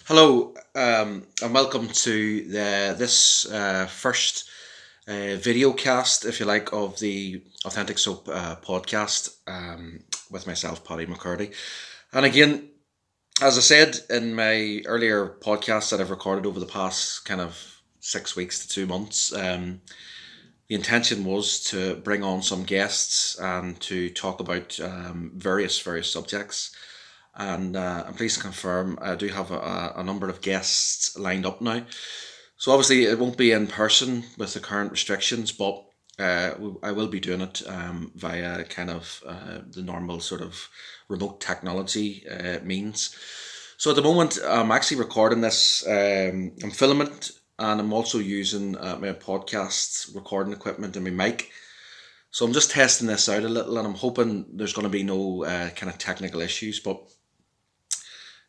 Hello, and welcome to this first video cast, if you like, of the Authentic Soap podcast with myself, Paddy McCurdie. And again, as I said in my earlier podcast that I've recorded over the past kind of 6 weeks to 2 months, the intention was to bring on some guests and to talk about various subjects. And I'm pleased to confirm I do have a number of guests lined up now. So obviously it won't be in person with the current restrictions, but I will be doing it via kind of the normal sort of remote technology means. So at the moment, I'm actually recording this. I'm filming it, and I'm also using my podcast recording equipment and my mic. So I'm just testing this out a little, and I'm hoping there's going to be no kind of technical issues. But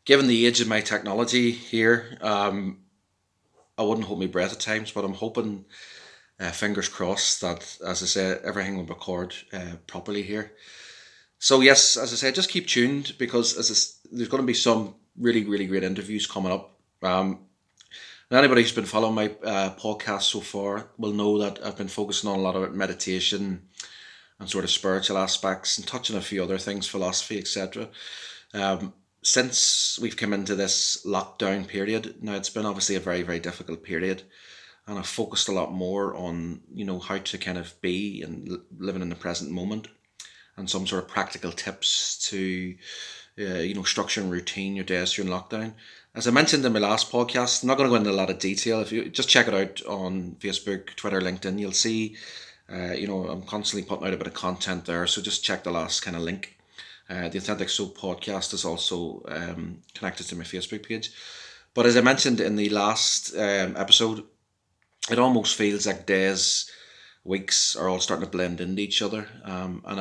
given the age of my technology here, I wouldn't hold my breath at times, but I'm hoping, fingers crossed, that, as I say, everything will record properly here. So yes, as I said, just keep tuned because there's going to be some really great interviews coming up. Anybody who's been following my podcast so far will know that I've been focusing on a lot of meditation and sort of spiritual aspects and touching a few other things, philosophy, etc. Since we've come into this lockdown period, now it's been obviously a very difficult period, and I've focused a lot more on how to kind of be and living in the present moment, and some sort of practical tips to structure and routine your days during lockdown. As I mentioned in my last podcast, I'm not going to go into a lot of detail. If you just check it out on Facebook, Twitter, LinkedIn, you'll see. I'm constantly putting out a bit of content there, so just check the last kind of link. The Authentic Soap podcast is also connected to my Facebook page. But as I mentioned in the last episode, it almost feels like days, weeks are all starting to blend into each other. And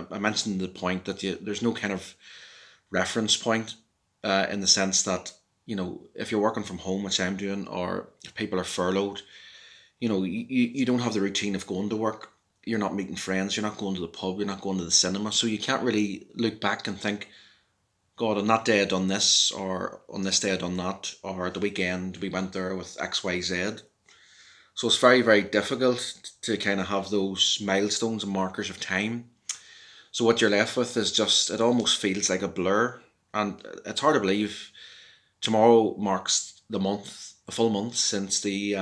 I mentioned the point that there's no kind of reference point in the sense that, if you're working from home, which I'm doing, or if people are furloughed, you don't have the routine of going to work. You're not meeting friends, you're not going to the pub, you're not going to the cinema. So you can't really look back and think, God, on that day I done this, or on this day I done that, or at the weekend we went there with XYZ. So it's very difficult to kind of have those milestones and markers of time. So what you're left with is just, it almost feels like a blur. And it's hard to believe tomorrow marks a full month since the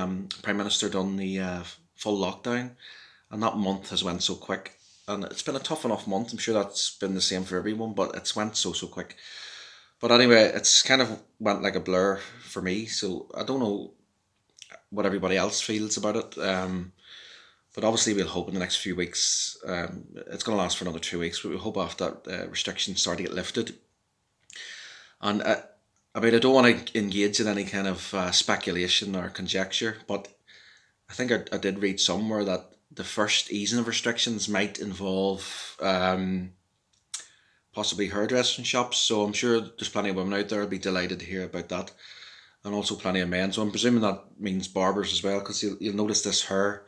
Prime Minister done the full lockdown. And that month has went so quick. And it's been a tough enough month. I'm sure that's been the same for everyone, but it's went so quick. But anyway, it's kind of went like a blur for me. So I don't know what everybody else feels about it. But obviously we'll hope in the next few weeks, it's going to last for another 2 weeks, but we hope after that restrictions start to get lifted. And I don't want to engage in any kind of speculation or conjecture, but I think I did read somewhere that the first easing of restrictions might involve possibly hairdressing shops. So I'm sure there's plenty of women out there who'll be delighted to hear about that, and also plenty of men. So I'm presuming that means barbers as well, because you'll notice this hair,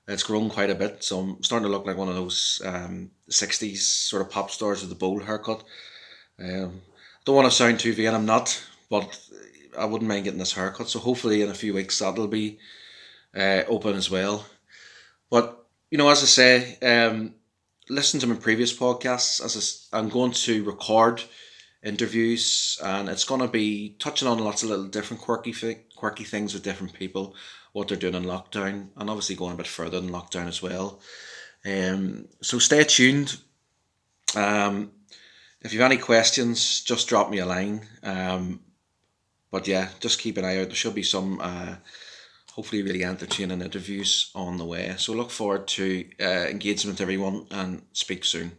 it's grown quite a bit. So I'm starting to look like one of those 60s sort of pop stars with the bowl haircut. Don't want to sound too vain, I'm not, but I wouldn't mind getting this haircut. So hopefully in a few weeks that'll be open as well. But as I say, listen to my previous podcasts. I'm going to record interviews, and it's going to be touching on lots of little different quirky things with different people, what they're doing in lockdown, and obviously going a bit further than lockdown as well. So stay tuned. If you have any questions, just drop me a line. But yeah, just keep an eye out. There should be some hopefully really entertaining interviews on the way. So look forward to engaging with everyone, and speak soon.